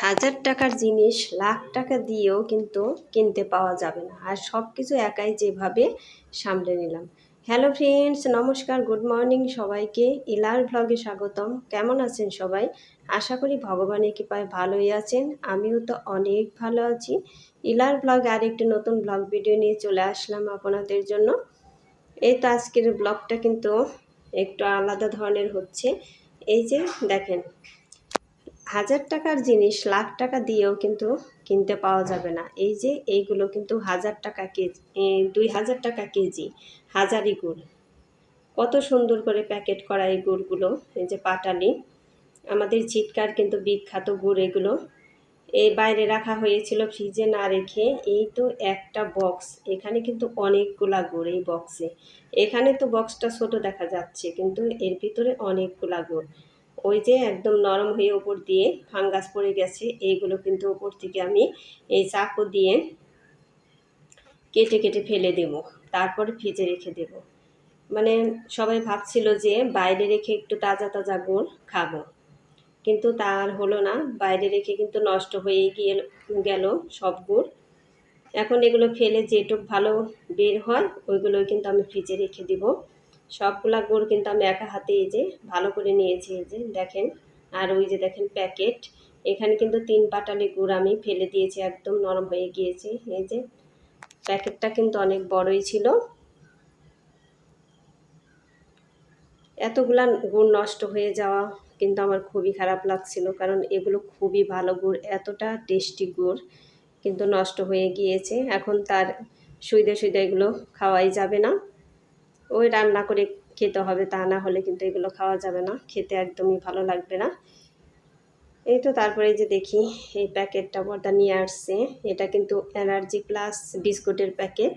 হাজার টাকার জিনিস লাখ টাকা দিয়েও কিন্তু কিনতে পাওয়া যাবে না। আর সব কিছু একাই যেভাবে সামলে নিলাম। হ্যালো ফ্রেন্ডস, নমস্কার, গুড মর্নিং সবাইকে। ইলার ভ্লগে স্বাগতম। কেমন আছেন সবাই? আশা করি ভগবানের কৃপায় ভালোই আছেন। আমিও তো অনেক ভালো আছি। ইলার ভ্লগে আরেকটি নতুন ব্লগ ভিডিও নিয়ে চলে আসলাম আপনাদের জন্য। এই তো আজকের ব্লগটা কিন্তু একটু আলাদা ধরনের হচ্ছে। এই যে দেখেন, হাজার টাকার জিনিস লাখ টাকা দিয়েও কিন্তু কিনতে পাওয়া যাবে না। এই যে এইগুলো কিন্তু 1000 টাকা কেজি, 2000 টাকা কেজি হাজারি গুড়। কত সুন্দর করে প্যাকেট করা এই গুড়গুলো। এই যে পাটালি, আমাদের ঝিটকার কিন্তু বিখ্যাত গুড় এগুলো। এই বাইরে রাখা হয়েছিল ফ্রিজে না রেখে। এই তো একটা বক্স, এখানে কিন্তু অনেকগুলা গুড় এই বক্সে। এখানে তো বক্সটা ছোট দেখা যাচ্ছে, কিন্তু এর ভিতরে অনেকগুলা গুড়। ওই যে একদম নরম হয়ে ওপর দিয়ে ফাঙ্গাস পড়ে গেছে, এইগুলো কিন্তু ওপর থেকে আমি এই চাকু দিয়ে কেটে কেটে ফেলে দেব, তারপরে ফ্রিজে রেখে দেব। মানে সবাই ভাবছিল যে বাইরে রেখে একটু তাজা তাজা গুড় খাবো, কিন্তু তার হলো না। বাইরে রেখে কিন্তু নষ্ট হয়ে গেল সব গুড়। এখন এগুলো ফেলে যেটুক ভালো বের হয় ওইগুলো কিন্তু আমি ফ্রিজে রেখে দিব। সবগুলা গুড় কিন্তু আমি একা হাতে এই যে ভালো করে নিয়েছি, এই যে দেখেন। আর ওই যে দেখেন প্যাকেট, এখানে কিন্তু 3 পাটালি গুড় আমি ফেলে দিয়েছি, একদম নরম হয়ে গিয়েছে। এই যে প্যাকেটটা কিন্তু অনেক বড়ই ছিল। এতগুলা গুড় নষ্ট হয়ে যাওয়া কিন্তু আমার খুবই খারাপ লাগছিল, কারণ এগুলো খুবই ভালো গুড়, এতটা টেস্টি গুড় কিন্তু নষ্ট হয়ে গিয়েছে। এখন তার সুইদে সুইদে এগুলো খাওয়াই যাবে না, ওই রান্না করে খেতে হবে, তা না হলে কিন্তু এগুলো খাওয়া যাবে না, খেতে একদমই ভালো লাগবে না। এই তো তারপরে যে দেখি এই প্যাকেটটা বর্দা নিয়ে আসছে। এটা কিন্তু এনার্জি প্লাস বিস্কুটের প্যাকেট।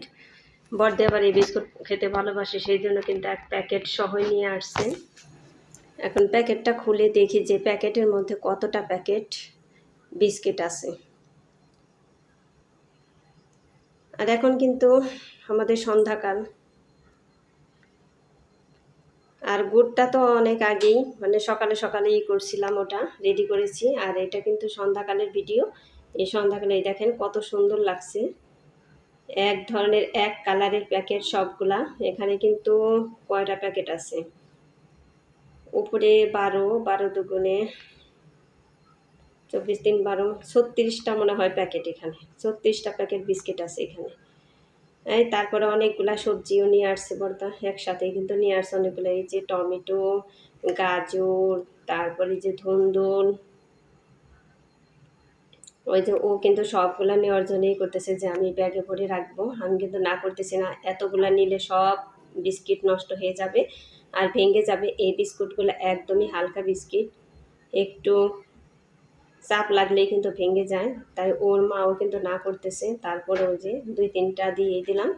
বর্দা আবার এই বিস্কুট খেতে ভালোবাসে, সেই জন্য কিন্তু এক প্যাকেট সহই নিয়ে আসছে। এখন প্যাকেটটা খুলে দেখি যে প্যাকেটের মধ্যে কতটা প্যাকেট বিস্কিট আছে। আর এখন কিন্তু আমাদের সন্ধ্যাকাল, আর গুড়টা তো অনেক আগেই মানে সকালে সকালেই করছিলাম, ওটা রেডি করেছি। আর এটা কিন্তু সন্ধ্যাকালের ভিডিও। এই সন্ধ্যাকালে দেখেন কত সুন্দর লাগছে, এক ধরনের এক কালারের প্যাকেট সবগুলা। এখানে কিন্তু কয়টা প্যাকেট আছে, উপরে 12, 12 দুগুণে 24, 3, 12, 36টা মনে হয় প্যাকেট। এখানে 36টা প্যাকেট বিস্কিট আছে এখানে। এই তারপরে অনেকগুলা সবজিও নিয়ে আসছে বর্দা, একসাথে কিন্তু নিয়ে আসছে অনেকগুলো। এই যে টমেটো, গাজর, তারপরে যে ধুন্দুল, ওই যে ও কিন্তু সবগুলা নেওয়ার জন্যই করতেছে যে আমি ব্যাগে ভরে রাখবো। আমি কিন্তু না করতেছি না, এতগুলা নিলে সব বিস্কিট নষ্ট হয়ে যাবে আর ভেঙে যাবে। এই বিস্কুটগুলো একদমই হালকা বিস্কিট, একটু চাপ লাগলেই কিন্তু ভেঙে যায়, তাই ওর মাও কিন্তু না করতেছে। তারপরে ওই যে 2-3টা দিয়ে দিলাম।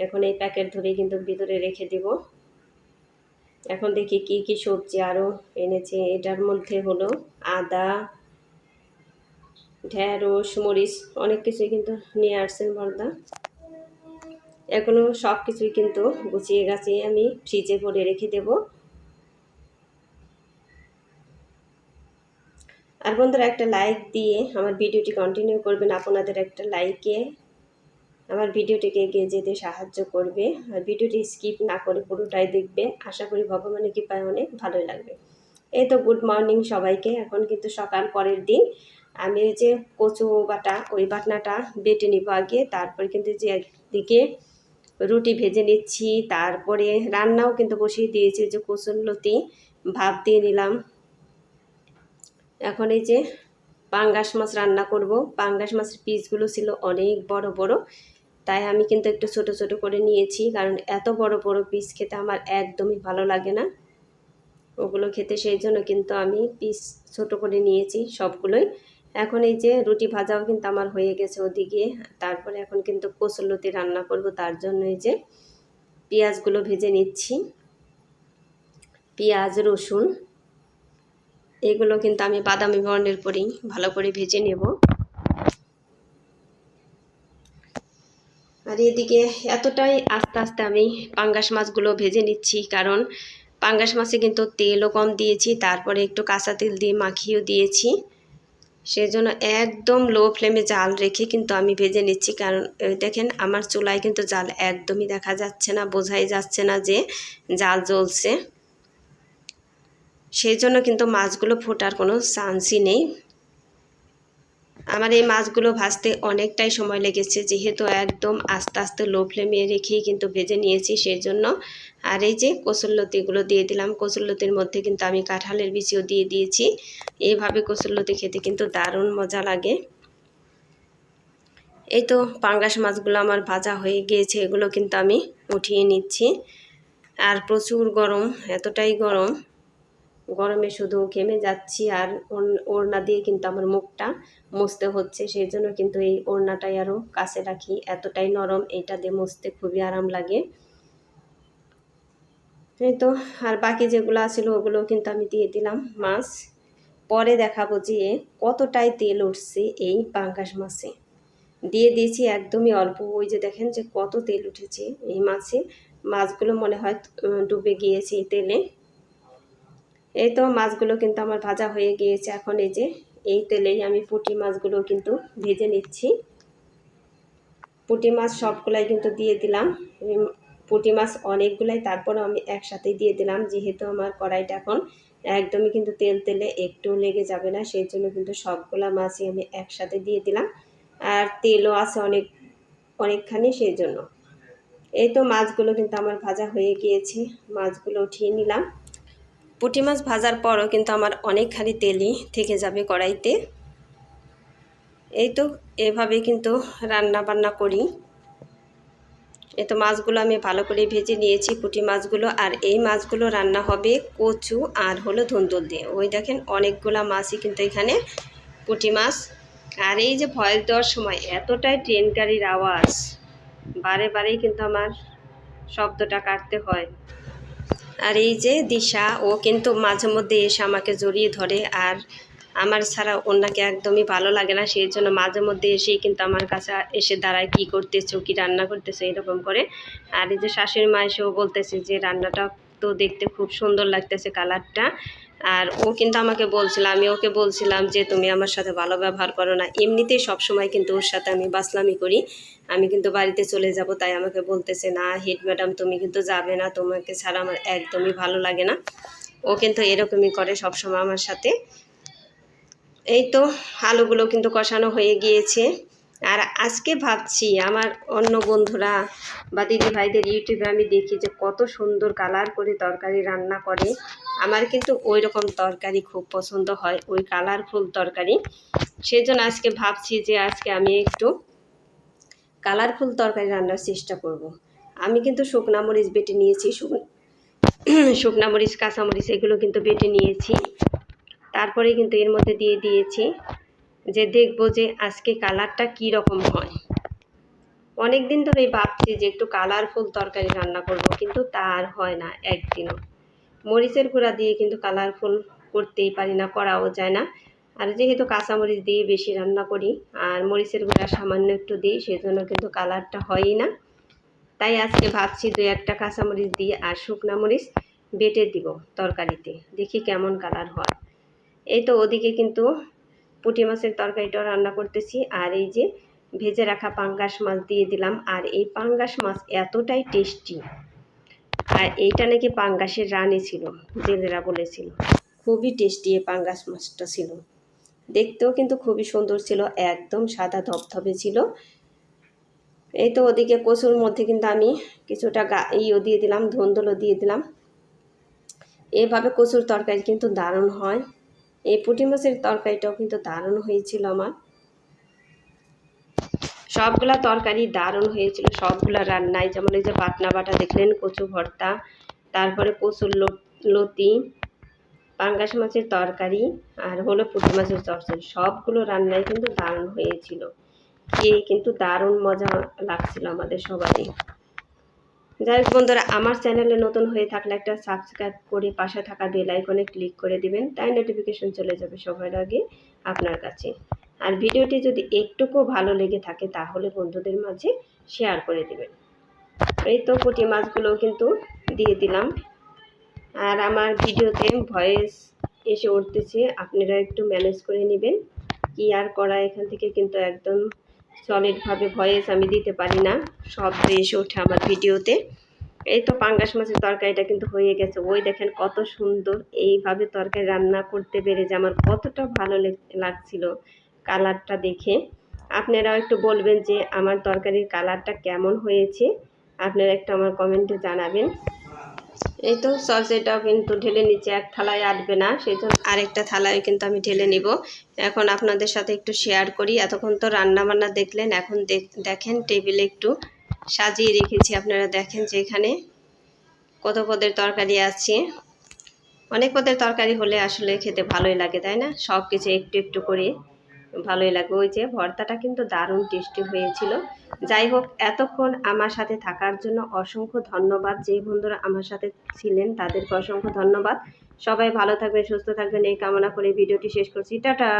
এখন এই প্যাকেট ধরেই কিন্তু ভিতরে রেখে দিব। এখন দেখি কি কি সবজি আরও এনেছে। এটার মধ্যে হলো আদা, ঢেঁড়স, মরিচ, অনেক কিছুই কিন্তু নিয়ে আসছেন বর্দা। এখনো সব কিছুই কিন্তু গুছিয়ে গাছিয়ে আমি ফ্রিজে ভরে রেখে দেব। আর বন্ধুরা, একটা লাইক দিয়ে আমার ভিডিওটি কন্টিনিউ করবেন। আপনাদের একটা লাইকে আমার ভিডিওটিকে এগিয়ে যেতে সাহায্য করবে। আর ভিডিওটি স্কিপ না করে পুরোটাই দেখবে, আশা করি ভগবানের কৃপায় অনেক ভালোই লাগবে। এই তো গুড মর্নিং সবাইকে। এখন কিন্তু সকাল পরের দিন। আমি ওই যে কচু বাটা, ওই বাটনাটা বেটে নিব আগে, তারপরে কিন্তু যে একদিকে রুটি ভেজে নিচ্ছি, তারপরে রান্নাও কিন্তু বসিয়ে দিয়েছি। যে কচুরলতি ভাপ দিয়ে নিলাম। এখন এই যে পাঙ্গাস মাছ রান্না করব। পাঙ্গাস মাছের পিসগুলো ছিল অনেক বড় বড়, তাই আমি কিন্তু একটু ছোট ছোট করে নিয়েছি, কারণ এত বড় বড় পিস খেতে আমার একদমই ভালো লাগে না ওগুলো খেতে, সেই জন্য কিন্তু আমি পিস ছোট করে নিয়েছি সবগুলোই। এখন এই যে রুটি ভাজাও কিন্তু আমার হয়ে গেছে ওদিকে। তারপরে এখন কিন্তু কচুরলতি রান্না করব, তার জন্য এই যে পেঁয়াজগুলো ভেজে নিচ্ছি। পেঁয়াজ, রসুন এগুলো কিন্তু আমি বাদামি বর্ণের করেই ভালো করে ভেজে নেব। আর এদিকে এতটাই আস্তে আস্তে আমি পাঙ্গাস মাছগুলো ভেজে নিচ্ছি, কারণ পাঙ্গাস মাছে কিন্তু তেলও কম দিয়েছি, তারপরে একটু কাঁচা তেল দিয়ে মাখিয়েও দিয়েছি, সেজন্য একদম লো ফ্লেমে জাল রেখে কিন্তু আমি ভেজে নিচ্ছি। কারণ দেখেন আমার চুলায় কিন্তু জাল একদমই দেখা যাচ্ছে না, বোঝাই যাচ্ছে না যে জাল জ্বলছে। সেই জন্য কিন্তু মাছগুলো ফোটার কোনো চান্সই নেই। আমার এই মাছগুলো ভাজতে অনেকটাই সময় লেগেছে, যেহেতু একদম আস্তে আস্তে লো ফ্লেমে রেখেই কিন্তু ভেজে নিয়েছি সেই জন্য। আর এই যে কচুরলতিগুলো দিয়ে দিলাম। কচুরলতির মধ্যে কিন্তু আমি কাঁঠালের বিচিও দিয়ে দিয়েছি। এইভাবে কচুরলতি খেতে কিন্তু দারুণ মজা লাগে। এই তো পাঙ্গাস মাছগুলো আমার ভাজা হয়ে গিয়েছে, এগুলো কিন্তু আমি উঠিয়ে নিচ্ছি। আর প্রচুর গরম, এতটাই গরম, গরমে শুধু ঘেমে যাচ্ছি। আর ওড়না দিয়ে কিন্তু আমার মুখটা মুছতে হচ্ছে, সেই জন্য কিন্তু এই ওড়নাটাই আরও কাছে রাখি, এতটাই নরম, এইটা দিয়ে মুছতে খুবই আরাম লাগে। এই তো আর বাকি যেগুলো আছিল ওগুলো কিন্তু আমি দিয়ে দিলাম মাছ। পরে দেখাবো যে কতটাই তেল উঠছে এই পাঙ্গাস মাছে। দিয়ে দিয়েছি একদমই অল্প, ওই যে দেখেন যে কত তেল উঠেছে এই মাছে। মাছগুলো মনে হয় ডুবে গিয়েছে এই তেলে। এই তো মাছগুলো কিন্তু আমার ভাজা হয়ে গিয়েছে। এখন এই যে এই তেলেই আমি পুঁটি মাছগুলো কিন্তু ভেজে নিচ্ছি। পুঁটি মাছ সবগুলাই কিন্তু দিয়ে দিলাম। পুঁটি মাছ অনেকগুলাই, তারপরেও আমি একসাথেই দিয়ে দিলাম, যেহেতু আমার কড়াইটা এখন একদমই কিন্তু তেলে একটু লেগে যাবে না, সেই জন্য কিন্তু সবগুলা মাছই আমি একসাথে দিয়ে দিলাম। আর তেলও আছে অনেকখানি, সেই জন্য। এই তো মাছগুলো কিন্তু আমার ভাজা হয়ে গিয়েছে, মাছগুলো উঠিয়ে নিলাম। পুঁটি মাছ ভাজার পরও কিন্তু আমার অনেকখানি তেলই থেকে যাবে কড়াইতে। এই তো এভাবে কিন্তু রান্না বান্না করি। এই তো মাছগুলো আমি ভালো করে ভেজে নিয়েছি, পুঁটি মাছগুলো। আর এই মাছগুলো রান্না হবে কচু আর হলো ধুন্দুল দিয়ে। ওই দেখেন অনেকগুলা মাছই কিন্তু এখানে পুঁটি মাছ। আর এই যে ভয়েস দেওয়ার সময় এতটাই ট্রেন গাড়ির আওয়াজ, বারে বারেই কিন্তু আমার শব্দটা কাটতে হয়। আর এই যে দিশা, ও কিন্তু মাঝে মধ্যে এসে আমাকে জড়িয়ে ধরে, আর আমার ছাড়া ওনাকে একদমই ভালো লাগে না, সেই জন্য মাঝে মধ্যে এসেই কিন্তু আমার কাছে এসে দাঁড়ায়, কী করতেছো, কী রান্না করতেছো, এরকম করে। আর এই যে শাশুড়ি মা এসেও বলতেছে যে রান্নাটা তো দেখতে খুব সুন্দর লাগতেছে, কালারটা। আর ও কিন্তু আমাকে বলছিল, আমি ওকে বলছিলাম যে তুমি আমার সাথে ভালো ব্যবহার করো না। এমনিতেই সবসময় কিন্তু ওর সাথে আমি বাসলামি করি, আমি কিন্তু বাড়িতে চলে যাব, তাই আমাকে বলতেছে না হেড ম্যাডাম তুমি কিন্তু যাবে না, তোমাকে ছাড়া আমার একদমই ভালো লাগে না। ও কিন্তু এরকমই করে সবসময় আমার সাথে। এই তো আলুগুলো কিন্তু কষানো হয়ে গিয়েছে। আর আজকে ভাবছি আমার অন্য বন্ধুরা বা দিদি ভাইদের ইউটিউবে আমি দেখি যে কত সুন্দর কালার করে তরকারি রান্না করে। আমার কিন্তু ওই রকম তরকারি খুব পছন্দ হয়, ওই কালারফুল তরকারি। সেজন্য আজকে ভাবছি যে আজকে আমি একটু কালারফুল তরকারি রান্নার চেষ্টা করব। আমি কিন্তু শুকনা মরিচ বেটে নিয়েছি, শুকনা মরিচ, কাঁচামরিচ এগুলো কিন্তু বেটে নিয়েছি। তারপরে কিন্তু এর মধ্যে দিয়ে দিয়েছি, যে দেখবো যে আজকে কালারটা কি রকম হয়। অনেক দিন ধরেই ভাবছি যে একটু কালারফুল তরকারি রান্না করব, কিন্তু তা আর হয় না একদিনও। মরিচের গুঁড়া দিয়ে কিন্তু কালারফুল করতেই পারি না, করাও যায় না। আর যেহেতু কাঁচামরিচ দিয়ে বেশি রান্না করি আর মরিচের গুঁড়া সামান্য একটু দিই, সেজন্য কিন্তু কালারটা হয়ই না। তাই আজকে ভাবছি 2-1টা কাঁচামরিচ দিয়ে আর শুকনা মরিচ বেটে দিব তরকারিতে, দেখি কেমন কালার হয়। এই তো ওদিকে কিন্তু পুঁটি মাছের তরকারিটাও রান্না করতেছি। আর এই যে ভেজে রাখা পাঙ্গাস মাছ দিয়ে দিলাম। আর এই পাঙ্গাস মাছ এতটাই টেস্টি, আর এইটা নাকি পাঙ্গাসের রানী ছিল, জেলেরা বলেছিল। খুবই টেস্টি এই পাঙ্গাস মাছটা ছিল, দেখতেও কিন্তু খুবই সুন্দর ছিল, একদম সাদা ধবধবে ছিল। এই তো ওদিকে কচুর মধ্যে কিন্তু আমি কিছুটা দিয়ে দিলাম, ধুন্দুলও দিয়ে দিলাম। এভাবে কচুর তরকারি কিন্তু দারুণ হয়। এই পুঁটি মাছের তরকারিটাও কিন্তু দারুণ হয়েছিল আমার। সবগুলা তরকারি দারুণ হয়েছিল, সবগুলা রান্নায়। যেমন এই যে বাটনা বাটা দেখলেন, কচু ভর্তা, তারপরে কচুর লতি, পাঙ্গাস মাছের তরকারি, আর হলো পুঁটি মাছের তরকারি, সবগুলো রান্নায় কিন্তু দারুণ হয়েছিল। খেয়ে কিন্তু দারুণ মজা লাগছিল আমাদের সবারই। যাই হোক বন্ধুরা, আমার চ্যানেলে নতুন হয়ে থাকলে একটা সাবস্ক্রাইব করে পাশে থাকা বেল আইকনে ক্লিক করে দিবেন, তাই নোটিফিকেশন চলে যাবে সবার আগে আপনার কাছে। আর ভিডিওটি যদি একটুকু ভালো লেগে থাকে তাহলে বন্ধুদের মাঝে শেয়ার করে দিবেন। এই তো পুঁটি মাছগুলো কিন্তু দিয়ে দিলাম। আর আমার ভিডিওতে ভয়েস এসে উঠতেছে, আপনারা একটু ম্যানেজ করে নেবেন, কি আর করা, এখান থেকে কিন্তু একদম সলিডভাবে ভয়েস আমি দিতে পারি না, শব্দ এসে ওঠে আমার ভিডিওতে। এই তো পাঙ্গাস মাছের তরকারিটা কিন্তু হয়ে গেছে। ওই দেখেন কত সুন্দর, এইভাবে তরকারি রান্না করতে পেরে যে আমার কতটা ভালো লাগছিল কালারটা দেখে। আপনারাও একটু বলবেন যে আমার তরকারির কালারটা কেমন হয়েছে, আপনারা একটু আমার কমেন্টে জানাবেন। এই তো সস এটাও কিন্তু ঢেলে নিচে, এক থালায় আটবে না, সেই জন্য আরেকটা থালায় কিন্তু আমি ঢেলে নিব। এখন আপনাদের সাথে একটু শেয়ার করি। এতক্ষণ তো রান্না বান্না দেখলেন, এখন দেখেন টেবিলে একটু সাজিয়ে রেখেছি। আপনারা দেখেন যে এখানে কত পদের তরকারি আছে। অনেক পদের তরকারি হলে আসলে খেতে ভালোই লাগে, তাই না? সব কিছু একটু একটু করে ভালোই লাগে। ওই যে ভর্তাটা কিন্তু দারুণ টেস্টি হয়েছিল। যাই হোক, এতক্ষণ আমার সাথে থাকার জন্য অসংখ্য ধন্যবাদ। যে বন্ধুরা আমার সাথে ছিলেন তাদেরকে অসংখ্য ধন্যবাদ। সবাই ভালো থাকবেন, সুস্থ থাকবেন এই কামনা করে ভিডিওটি শেষ করছি। টাটা।